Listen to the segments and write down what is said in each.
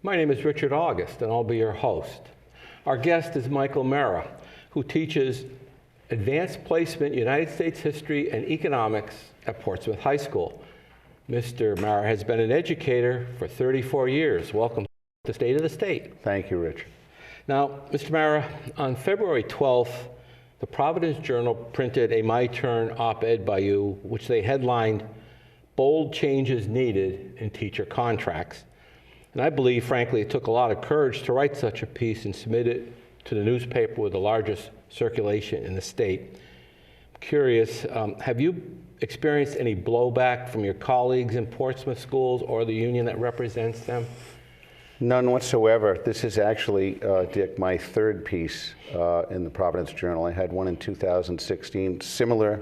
My name is Richard August, and I'll be your host. Our guest is mMarra, who teaches Advanced Placement, United States History, and Economics at Portsmouth High School. Mr. mMarra has been an educator for 34 years. Welcome to State of the State. Thank you, Richard. Now, Mr. mMarra, on February 12th, the Providence Journal printed a My Turn op-ed by you, which they headlined, "Bold Changes Needed in Teacher Contracts." And I believe, frankly, it took a lot of courage to write such a piece and submit it to the newspaper with the largest circulation in the state. I'm curious, have you experienced any blowback from your colleagues in Portsmouth schools or the union that represents them? None whatsoever. This is actually, Dick, my third piece in the Providence Journal. I had one in 2016, similar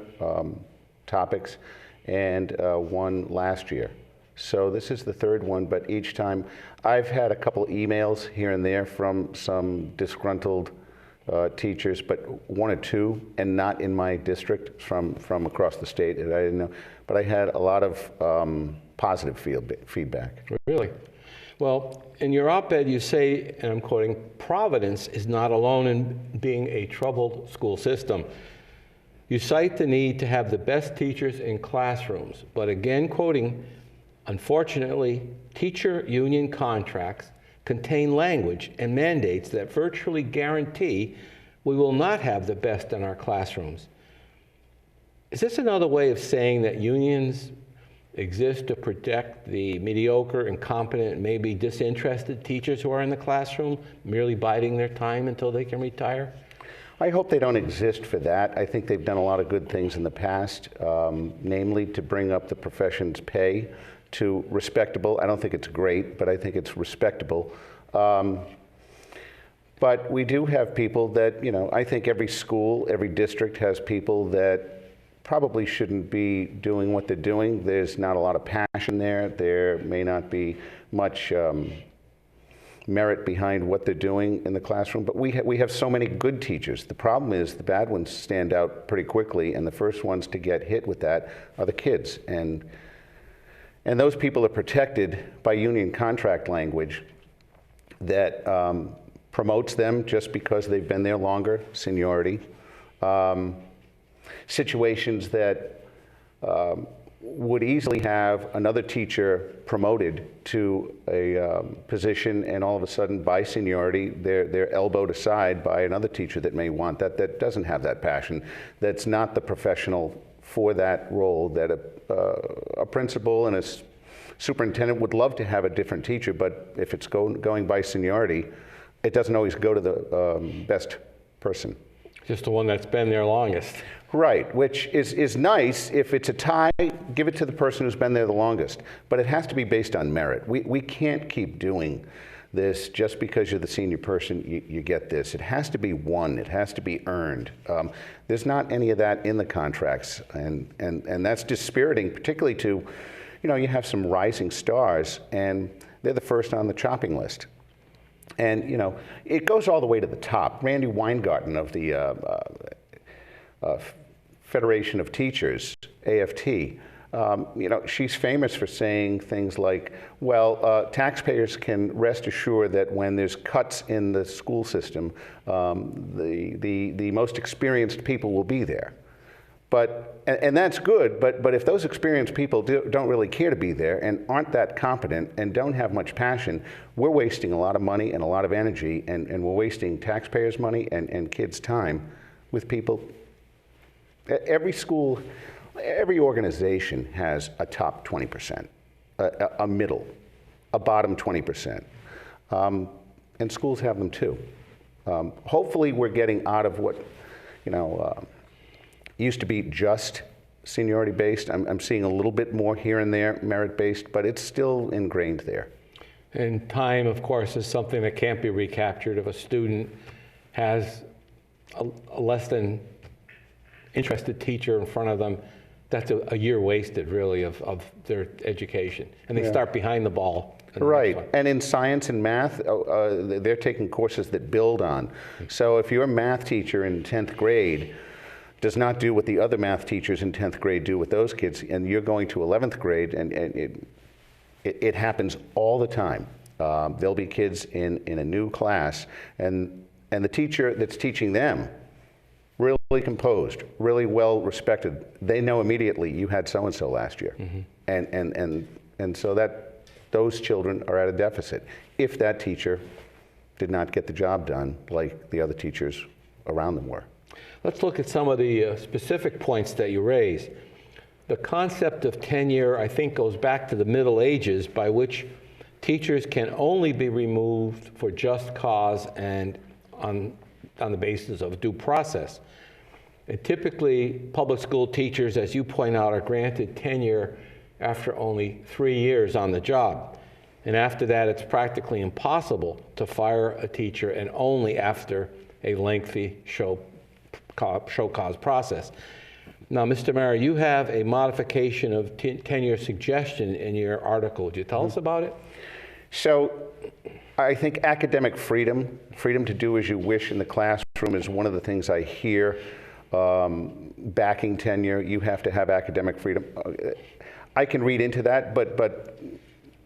topics, and one last year. So this is the third one, but each time I've had a couple emails here and there from some disgruntled teachers, but one or two, and not in my district, from across the state that I didn't know. But I had a lot of positive feedback. Really? Well, in your op-ed you say, and I'm quoting, "Providence is not alone in being a troubled school system." You cite the need to have the best teachers in classrooms, but again quoting, "Unfortunately, teacher union contracts contain language and mandates that virtually guarantee we will not have the best in our classrooms." Is this another way of saying that unions exist to protect the mediocre, incompetent, maybe disinterested teachers who are in the classroom, merely biding their time until they can retire? I hope they don't exist for that. I think they've done a lot of good things in the past, namely to bring up the profession's pay to respectable. I don't think it's great, but I think it's respectable. But we do have people that, I think every school, every district has people that probably shouldn't be doing what they're doing. There's not a lot of passion there. There may not be much merit behind what they're doing in the classroom, but we have so many good teachers. The problem is the bad ones stand out pretty quickly, and the first ones to get hit with that are the kids. And those people are protected by union contract language that promotes them just because they've been there longer, seniority. Situations that would easily have another teacher promoted to a position, and all of a sudden, by seniority, they're elbowed aside by another teacher that may want that doesn't have that passion, that's not the professional for that role, that a principal and a superintendent would love to have a different teacher, but if it's going by seniority, it doesn't always go to the best person. Just the one that's been there longest. Right, which is nice. If it's a tie, give it to the person who's been there the longest. But it has to be based on merit. We can't keep doing this just because you're the senior person, you get this. It has to be won. It has to be earned. There's not any of that in the contracts, and that's dispiriting, particularly to, you have some rising stars, and they're the first on the chopping list. And, it goes all the way to the top. Randy Weingarten of the Federation of Teachers, AFT, she's famous for saying things like, well, taxpayers can rest assured that when there's cuts in the school system, the most experienced people will be there. And that's good, but if those experienced people don't really care to be there and aren't that competent and don't have much passion, we're wasting a lot of money and a lot of energy, and we're wasting taxpayers' money and kids' time with people. Every school, every organization has a top 20%, a middle, a bottom 20%, and schools have them too. Hopefully we're getting out of what, used to be just seniority-based. I'm seeing a little bit more here and there, merit-based, but it's still ingrained there. And time, of course, is something that can't be recaptured. If a student has a less than interested teacher in front of them, that's a year wasted, really, of their education. And they start behind the ball. Right, and in science and math, they're taking courses that build on. So if you're a math teacher in 10th grade, does not do what the other math teachers in 10th grade do with those kids, and you're going to 11th grade, and it happens all the time. There'll be kids in a new class, and the teacher that's teaching them, really composed, really well respected. They know immediately you had so-and-so last year. And so that those children are at a deficit if that teacher did not get the job done like the other teachers around them were. Let's look at some of the specific points that you raised. The concept of tenure, I think, goes back to the Middle Ages, by which teachers can only be removed for just cause and on the basis of due process. And typically, public school teachers, as you point out, are granted tenure after only 3 years on the job. And after that, it's practically impossible to fire a teacher, and only after a lengthy show cause process. Now, Mr. mMarra, you have a modification of tenure suggestion in your article. Would you tell us about it? So I think academic freedom to do as you wish in the classroom is one of the things I hear backing tenure. You have to have academic freedom. I can read into that, but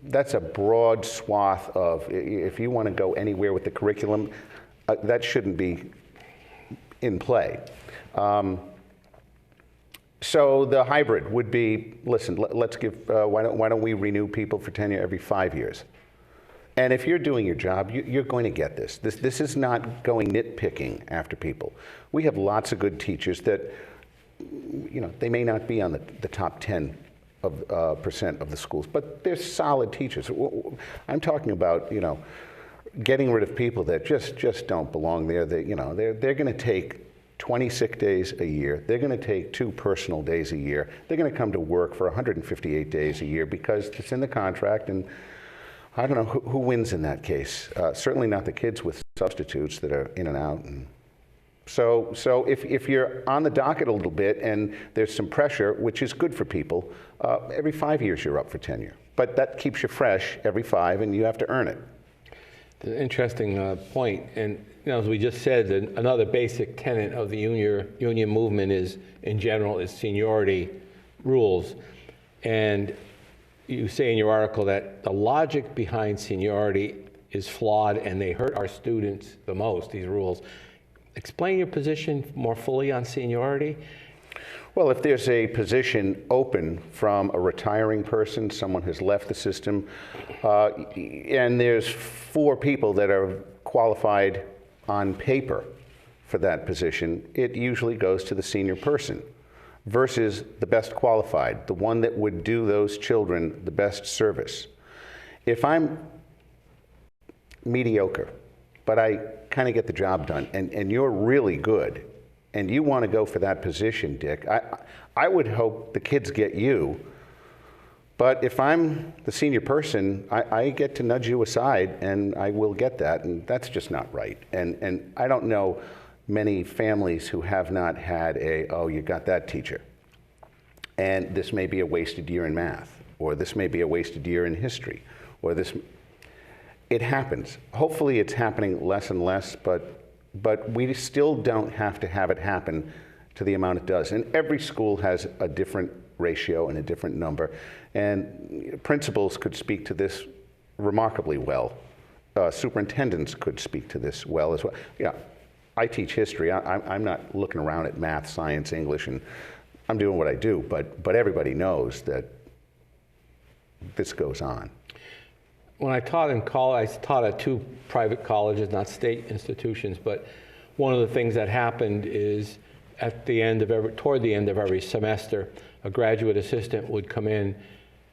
that's a broad swath of, if you want to go anywhere with the curriculum, that shouldn't be in play. So the hybrid would be, listen, let's give, why don't we renew people for tenure every 5 years? And if you're doing your job, you're going to get this. This is not going nitpicking after people. We have lots of good teachers that, they may not be on the top 10% of the schools, but they're solid teachers. I'm talking about, getting rid of people that just don't belong there. They're going to take 20 sick days a year. They're going to take 2 personal days a year. They're going to come to work for 158 days a year because it's in the contract, and I don't know who wins in that case. Certainly not the kids with substitutes that are in and out. And so if you're on the docket a little bit and there's some pressure, which is good for people, every 5 years you're up for tenure. But that keeps you fresh every 5, and you have to earn it. It's an interesting point. And as we just said, another basic tenet of the union movement is, in general, is seniority rules. And you say in your article that the logic behind seniority is flawed and they hurt our students the most, these rules. Explain your position more fully on seniority. Well, if there's a position open from a retiring person, someone has left the system, and there's 4 people that are qualified on paper for that position, it usually goes to the senior person versus the best qualified, the one that would do those children the best service. If I'm mediocre, but I kind of get the job done, and you're really good, and you want to go for that position, Dick, I would hope the kids get you. But if I'm the senior person, I get to nudge you aside, and I will get that, and that's just not right. And I don't know many families who have not had oh, you got that teacher. And this may be a wasted year in math, or this may be a wasted year in history, or this. It happens. Hopefully it's happening less and less, but we still don't have to have it happen to the amount it does. And every school has a different ratio and a different number. And principals could speak to this remarkably well. Superintendents could speak to this well as well. Yeah, I teach history. I'm not looking around at math, science, English, and I'm doing what I do, but everybody knows that this goes on. When I taught in college, I taught at 2 private colleges, not state institutions, but one of the things that happened is toward the end of every semester, a graduate assistant would come in,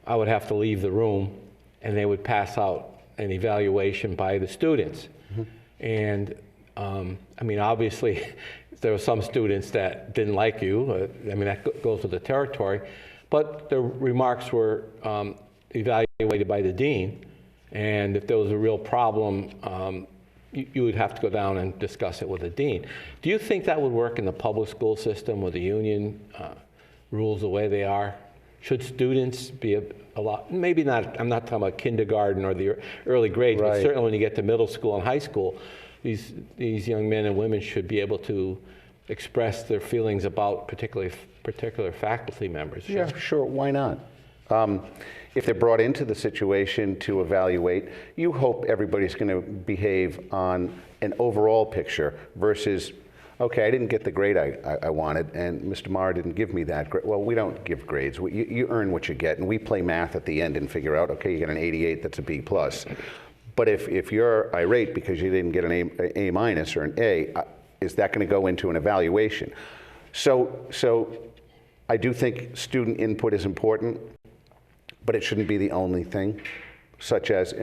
I would have to leave the room, and they would pass out an evaluation by the students. Mm-hmm. And I mean, obviously, there were some students that didn't like you. I mean, that goes with the territory. But the remarks were evaluated by the dean. And if there was a real problem, you would have to go down and discuss it with the dean. Do you think that would work in the public school system with the union rules the way they are? Should students be a lot, maybe not, I'm not talking about kindergarten or the early grades, right, but certainly when you get to middle school and high school, these young men and women should be able to express their feelings about particular faculty members. Yeah, sure, why not? If they're brought into the situation to evaluate, you hope everybody's going to behave on an overall picture versus, okay, I didn't get the grade I wanted, and Mr. Marra didn't give me that grade. Well, we don't give grades. You earn what you get, and we play math at the end and figure out, okay, you got an 88, that's a B plus. But if you're irate because you didn't get an A minus or an A, is that going to go into an evaluation? So I do think student input is important, but it shouldn't be the only thing, such as,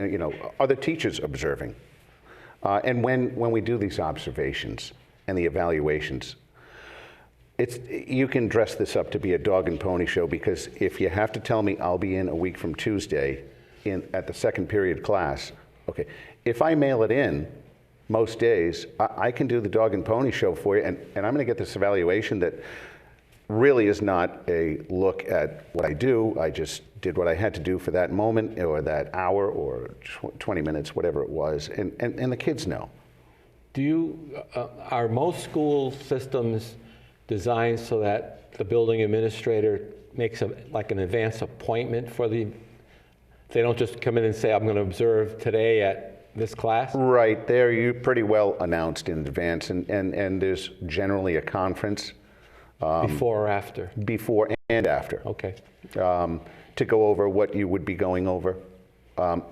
other teachers observing. And when we do these observations and the evaluations, you can dress this up to be a dog and pony show, because if you have to tell me I'll be in a week from Tuesday at the second period class, okay, if I mail it in most days, I can do the dog and pony show for you, and I'm going to get this evaluation that really is not a look at what I do. I just did what I had to do for that moment or that hour or 20 minutes, whatever it was, and the kids know. Are most school systems designed so that the building administrator makes like an advance appointment for they don't just come in and say, I'm going to observe today at this class? Right, you pretty well announced in advance, and there's generally a conference. Before or after? Before and after. Okay. To go over what you would be going over.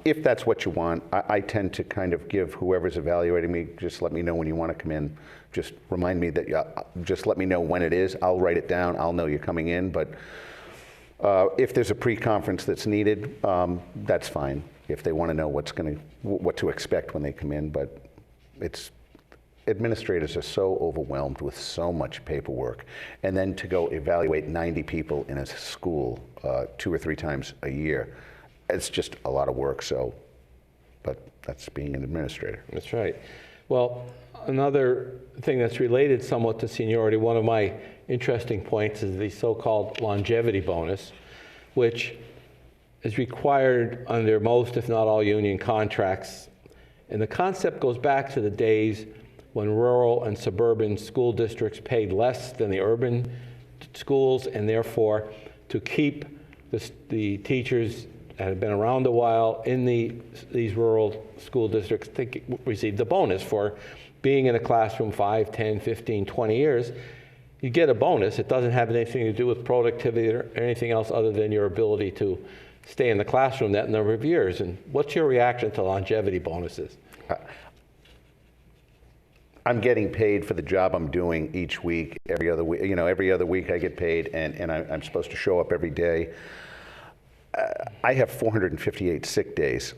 If that's what you want, I tend to kind of give whoever's evaluating me, just let me know when you want to come in. Just remind me that, just let me know when it is. I'll write it down. I'll know you're coming in. But if there's a pre-conference that's needed, that's fine. If they want to know what to expect when they come in. But administrators are so overwhelmed with so much paperwork, and then to go evaluate 90 people in a school 2 or 3 times a year, it's just a lot of work. But that's being an administrator. That's right. Well, another thing that's related somewhat to seniority, one of my interesting points is the so-called longevity bonus, which is required under most, if not all, union contracts. And the concept goes back to the days when rural and suburban school districts paid less than the urban schools, and therefore to keep the teachers that have been around a while in these rural school districts received the bonus for being in a classroom 5, 10, 15, 20 years. You get a bonus. It doesn't have anything to do with productivity or anything else other than your ability to stay in the classroom that number of years. And what's your reaction to longevity bonuses? I'm getting paid for the job I'm doing each week, every other week. Every other week I get paid, and I'm supposed to show up every day. I have 458 sick days.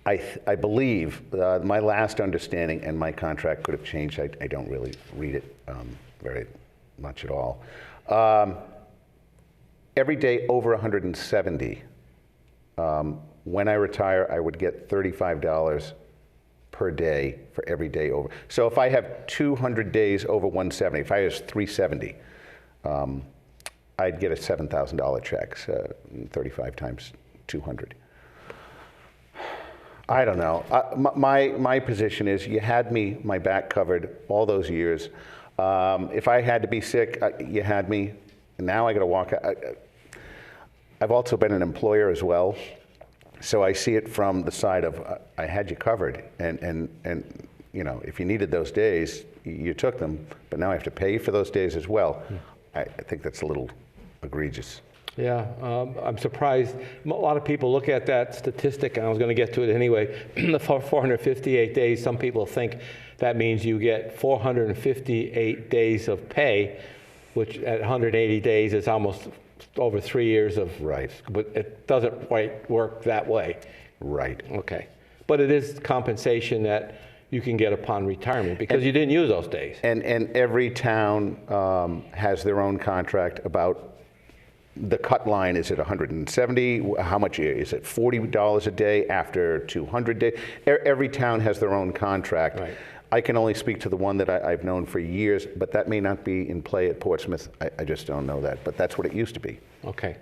I believe my last understanding, and my contract could have changed. I don't really read it very much at all. Every day over 170. When I retire, I would get $35 per day for every day over. So if I have 200 days over 170, if I was 370, I'd get a $7,000 check, 35 times 200. I don't know. My position is you had my back covered all those years. If I had to be sick, you had me. And now I got to walk. I've also been an employer as well. So I see it from the side of I had you covered, and if you needed those days, you took them, but now I have to pay you for those days as well. I think that's a little egregious. Yeah, I'm surprised. A lot of people look at that statistic, and I was going to get to it anyway. The 458 days, some people think that means you get 458 days of pay, which at 180 days is almost over 3 years of, right. But it doesn't quite work that way. Right. Okay. But it is compensation that you can get upon retirement because you didn't use those days. And every town has their own contract about the cut line. Is it 170? How much is it? $40 a day after 200 days? Every town has their own contract. Right. I can only speak to the one that I've known for years, but that may not be in play at Portsmouth. I just don't know that, but that's what it used to be. Okay.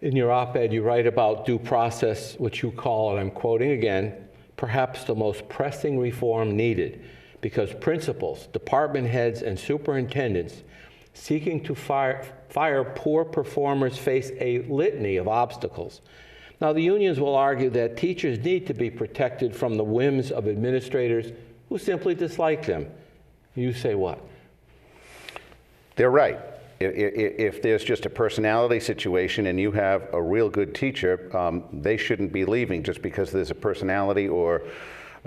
In your op-ed, you write about due process, which you call, and I'm quoting again, perhaps the most pressing reform needed because principals, department heads, and superintendents Seeking to fire poor performers face a litany of obstacles. Now, the unions will argue that teachers need to be protected from the whims of administrators who simply dislike them. You say what? They're right. If there's just a personality situation and you have a real good teacher, they shouldn't be leaving just because there's a personality or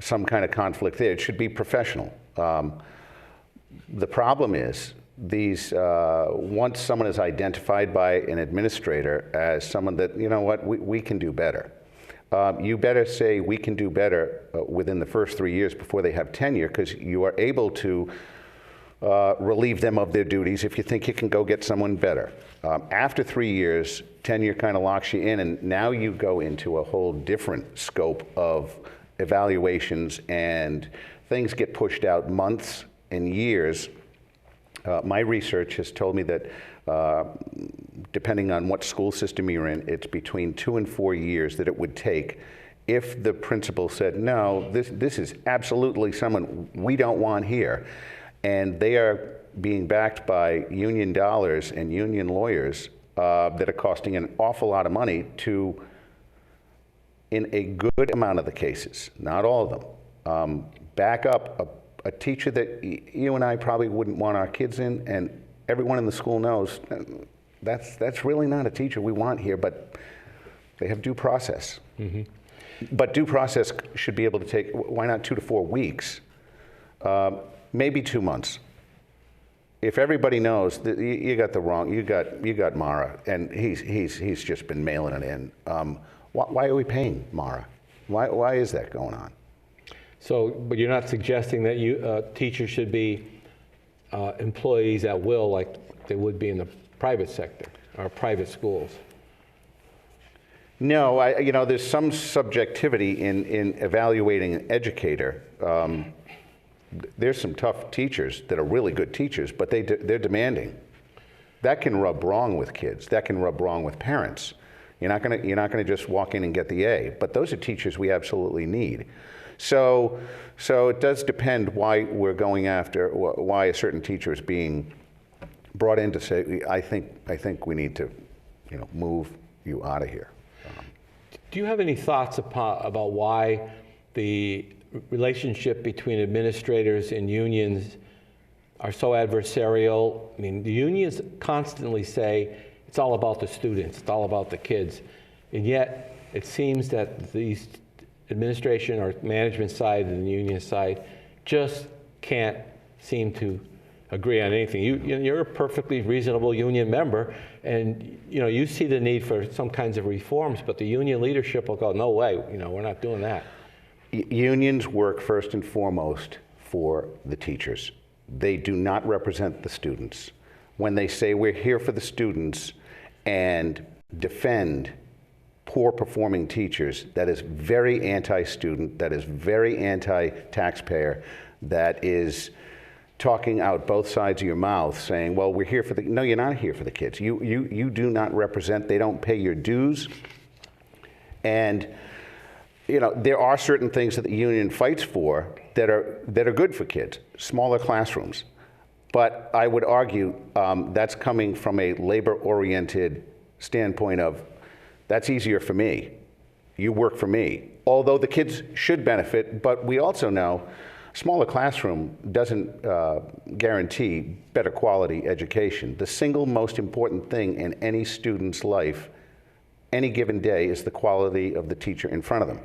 some kind of conflict there. It should be professional. The problem is, once someone is identified by an administrator as someone that, you know what, we can do better. You better say we can do better within the first 3 years before they have tenure, because you are able to relieve them of their duties if you think you can go get someone better. After 3 years, tenure kind of locks you in, and now you go into a whole different scope of evaluations, and things get pushed out months and years. My research has told me that depending on what school system you're in, it's between 2 and 4 years that it would take if the principal said, no, this is absolutely someone we don't want here. And they are being backed by union dollars and union lawyers that are costing an awful lot of money to, in a good amount of the cases, not all of them, back up a teacher that you and I probably wouldn't want our kids in, and everyone in the school knows that's really not a teacher we want here, but they have due process. Mm-hmm. But due process should be able to take, why not 2 to 4 weeks? Maybe 2 months. If everybody knows that you got mMarra, and he's just been mailing it in. Why are we paying mMarra? Why is that going on? So, but you're not suggesting that teachers should be employees at will like they would be in the private sector or private schools? No, there's some subjectivity in evaluating an educator. There's some tough teachers that are really good teachers, but they're demanding. That can rub wrong with kids. That can rub wrong with parents. You're not gonna just walk in and get the A. But those are teachers we absolutely need. So it does depend why we're going after, why a certain teacher is being brought in to say, I think we need to, move you out of here. Do you have any thoughts about why the relationship between administrators and unions are so adversarial? I mean, the unions constantly say it's all about the students, it's all about the kids, and yet it seems that these administration or management side and the union side just can't seem to agree on anything. You're a perfectly reasonable union member, and you see the need for some kinds of reforms, but the union leadership will go, no way, we're not doing that. Unions work first and foremost for the teachers. They do not represent the students. When they say we're here for the students and defend poor performing teachers, that is very anti-student, that is very anti-taxpayer, that is talking out both sides of your mouth saying, well, we're here for the, no, you're not here for the kids. You do not represent, they don't pay your dues. And there are certain things that the union fights for that are good for kids, smaller classrooms. But I would argue that's coming from a labor-oriented standpoint of, that's easier for me. You work for me. Although the kids should benefit, but we also know a smaller classroom doesn't guarantee better quality education. The single most important thing in any student's life any given day is the quality of the teacher in front of them.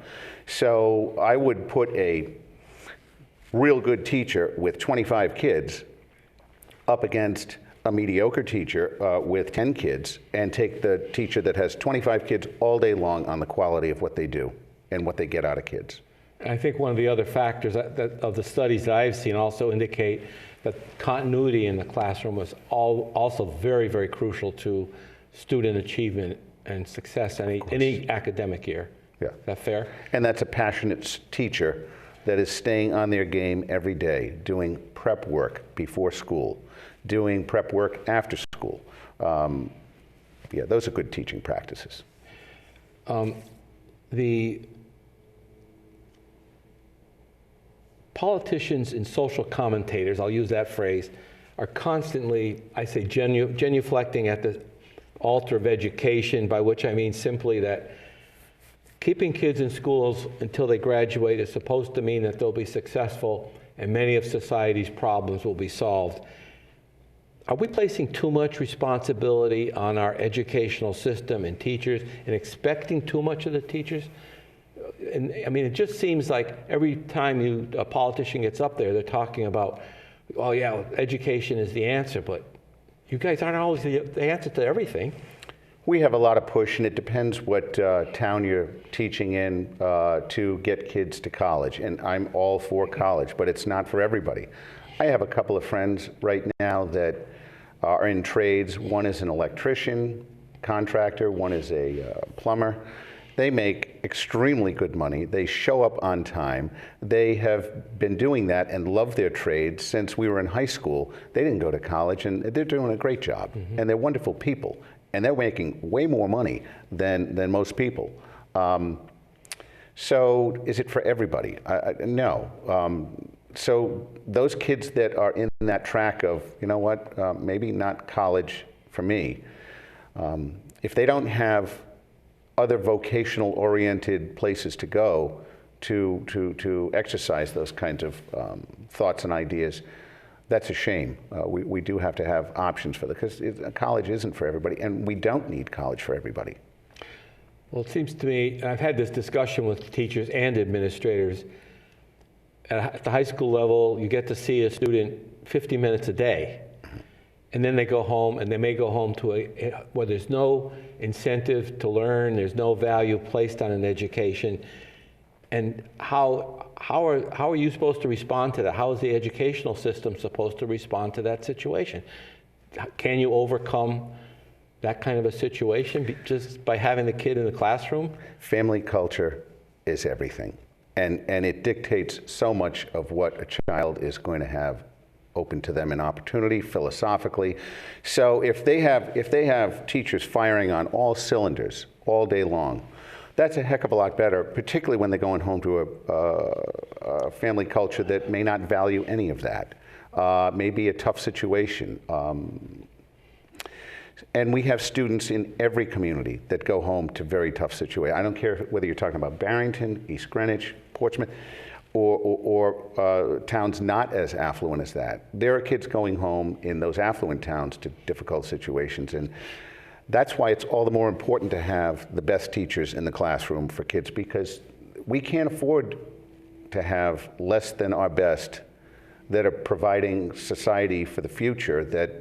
So I would put a real good teacher with 25 kids up against a mediocre teacher with 10 kids and take the teacher that has 25 kids all day long on the quality of what they do and what they get out of kids. I think one of the other factors of the studies that I've seen also indicate that continuity in the classroom was also very, very crucial to student achievement and success any academic year. Yeah. Is that fair? And that's a passionate teacher that is staying on their game every day, doing prep work before school, doing prep work after school. Yeah, those are good teaching practices. The politicians and social commentators, I'll use that phrase, are constantly, I say, genuflecting at the altar of education, by which I mean simply that keeping kids in schools until they graduate is supposed to mean that they'll be successful and many of society's problems will be solved. Are we placing too much responsibility on our educational system and teachers and expecting too much of the teachers? And I mean, it just seems like every time a politician gets up there, they're talking about, oh yeah, education is the answer, but you guys aren't always the answer to everything. We have a lot of push, and it depends what town you're teaching in to get kids to college. And I'm all for college, but it's not for everybody. I have a couple of friends right now that are in trades. One is an electrician, contractor, one is a plumber. They make extremely good money. They show up on time. They have been doing that and love their trade since we were in high school. They didn't go to college, and they're doing a great job. And they're wonderful people. And they're making way more money than most people. So is it for everybody? No. So those kids that are in that track of, you know what, maybe not college for me, if they don't have other vocational oriented places to go to exercise those kinds of thoughts and ideas, that's a shame. We do have to have options for that, because college isn't for everybody, and we don't need college for everybody. Well, it seems to me, I've had this discussion with teachers and administrators. At the high school level, you get to see a student 50 minutes a day, and then they go home, and they may go home to where there's no incentive to learn, there's no value placed on an education. And how are you supposed to respond to that? How is the educational system supposed to respond to that situation? Can you overcome that kind of a situation just by having the kid in the classroom? Family culture is everything. And it dictates so much of what a child is going to have open to them an opportunity philosophically. So if they have teachers firing on all cylinders all day long, that's a heck of a lot better, particularly when they're going home to a family culture that may not value any of that. Maybe a tough situation. And we have students in every community that go home to very tough situations. I don't care whether you're talking about Barrington, East Greenwich, Portsmouth, or towns not as affluent as that. There are kids going home in those affluent towns to difficult situations. And that's why it's all the more important to have the best teachers in the classroom for kids, because we can't afford to have less than our best that are providing society for the future that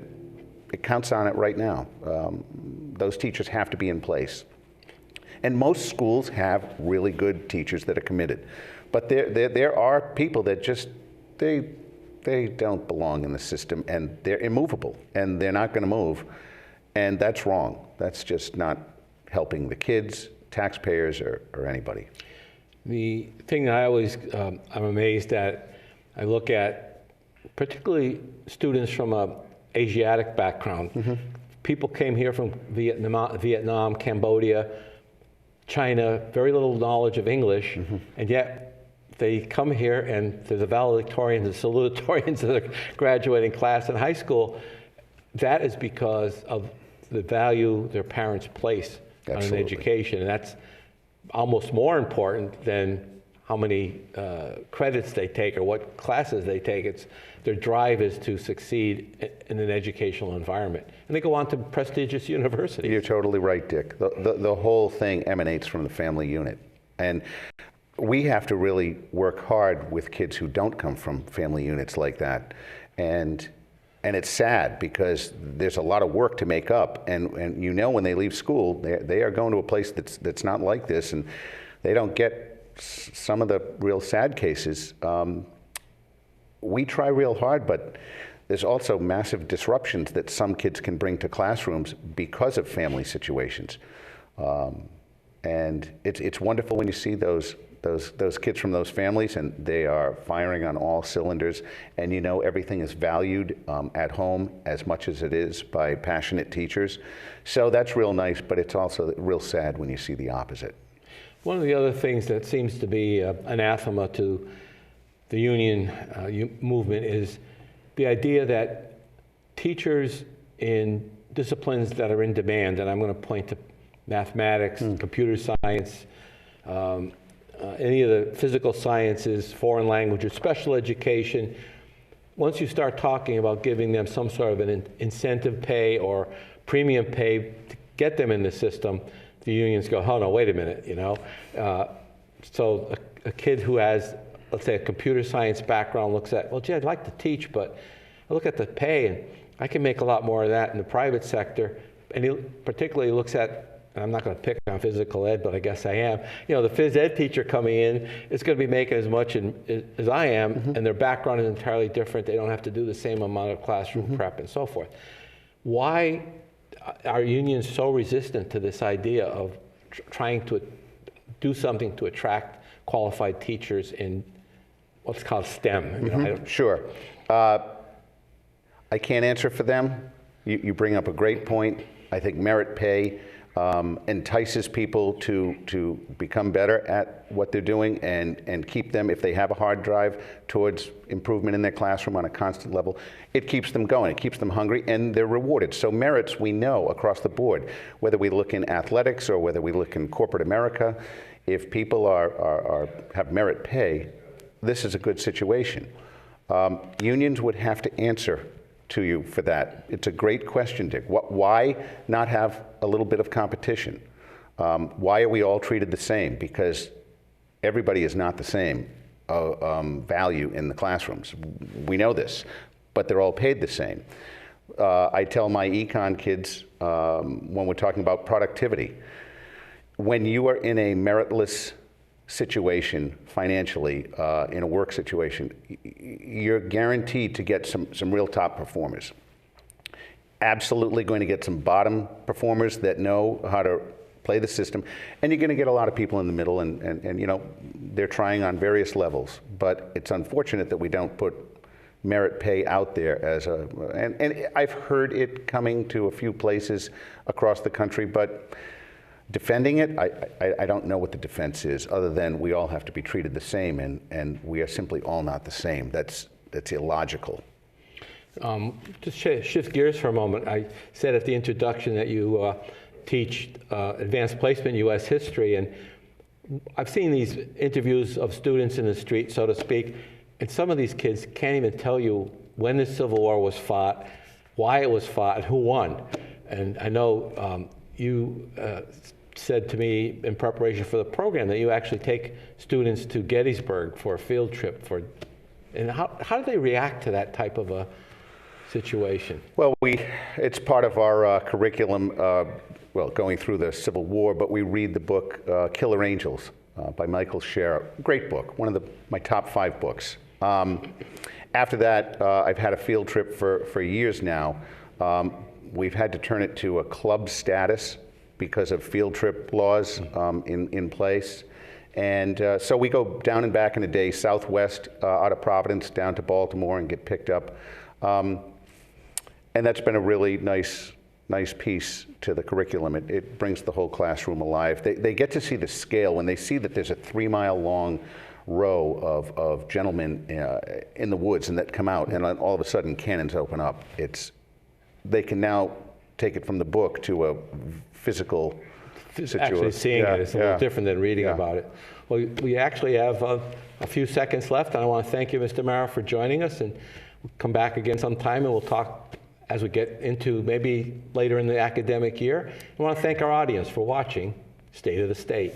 it counts on it right now. Those teachers have to be in place. And most schools have really good teachers that are committed. But there are people that just, they don't belong in the system, and they're immovable, and they're not going to move. And that's wrong. That's just not helping the kids, taxpayers, or anybody. The thing that I always, I'm amazed at, I look at particularly students from a Asiatic background. People came here from Vietnam, Cambodia, China, very little knowledge of English, and yet they come here and they're the valedictorians and salutatorians of the graduating class in high school. That is because of the value their parents place on an education, and that's almost more important than how many credits they take or what classes they take. It's their drive is to succeed in an educational environment. And they go on to prestigious universities. You're totally right, Dick. The whole thing emanates from the family unit. And we have to really work hard with kids who don't come from family units like that. And it's sad because there's a lot of work to make up. And you know when they leave school, they are going to a place that's not like this, and they don't get some of the real sad cases. We try real hard, but there's also massive disruptions that some kids can bring to classrooms because of family situations. And it's wonderful when you see those kids from those families and they are firing on all cylinders, and you know everything is valued at home as much as it is by passionate teachers. So that's real nice, but it's also real sad when you see the opposite. One of the other things that seems to be anathema to the union movement is the idea that teachers in disciplines that are in demand, and I'm going to point to mathematics, computer science, any of the physical sciences, foreign languages, special education. Once you start talking about giving them some sort of an incentive pay or premium pay to get them in the system, the unions go, oh no, wait a minute, you know. So a kid who has, let's say, a computer science background looks at, well, gee, I'd like to teach, but I look at the pay and I can make a lot more of that in the private sector. And he particularly looks at, and I'm not going to pick on physical ed, but I guess I am. You know, the phys ed teacher coming in is going to be making as much as I am, and their background is entirely different. They don't have to do the same amount of classroom prep and so forth. Why are unions so resistant to this idea of trying to do something to attract qualified teachers in what's called STEM? You know, Sure. I can't answer for them. You bring up a great point. I think merit pay entices people to become better at what they're doing and keep them, if they have a hard drive, towards improvement in their classroom on a constant level. It keeps them going, it keeps them hungry, and they're rewarded. So merits, we know across the board, whether we look in athletics or whether we look in corporate America, if people have merit pay, this is a good situation. Unions would have to answer to you for that. It's a great question, Dick. Why not have a little bit of competition? Why are we all treated the same? Because everybody is not the same value in the classrooms. We know this, but they're all paid the same. I tell my econ kids when we're talking about productivity, when you are in a meritless situation financially, in a work situation, you're guaranteed to get some real top performers. Absolutely going to get some bottom performers that know how to play the system, and you're going to get a lot of people in the middle, and you know, they're trying on various levels. But it's unfortunate that we don't put merit pay out there as a, and I've heard it coming to a few places across the country, but defending it, I don't know what the defense is, other than we all have to be treated the same, and we are simply all not the same. That's illogical. Just shift gears for a moment. I said at the introduction that you teach advanced placement U.S. history, and I've seen these interviews of students in the street, so to speak, and some of these kids can't even tell you when the Civil War was fought, why it was fought, and who won. And I know you said to me in preparation for the program that you actually take students to Gettysburg for a field trip. And how do they react to that type of a situation? Well, it's part of our curriculum, well, going through the Civil War, but we read the book Killer Angels by Michael Scher. Great book, one of my top 5 books. After that, I've had a field trip for years now. We've had to turn it to a club status because of field trip laws in place. And so we go down and back in a day, southwest out of Providence down to Baltimore and get picked up. And that's been a really nice piece to the curriculum. It brings the whole classroom alive. They get to see the scale when they see that there's a 3-mile long row of gentlemen in the woods and that come out, and all of a sudden cannons open up. They can now take it from the book to a physical situation. Actually seeing it is a little different than reading about it. Well, we actually have a few seconds left, and I want to thank you, Mr. Marra, for joining us, and we'll come back again sometime, and we'll talk as we get into maybe later in the academic year. I want to thank our audience for watching State of the State.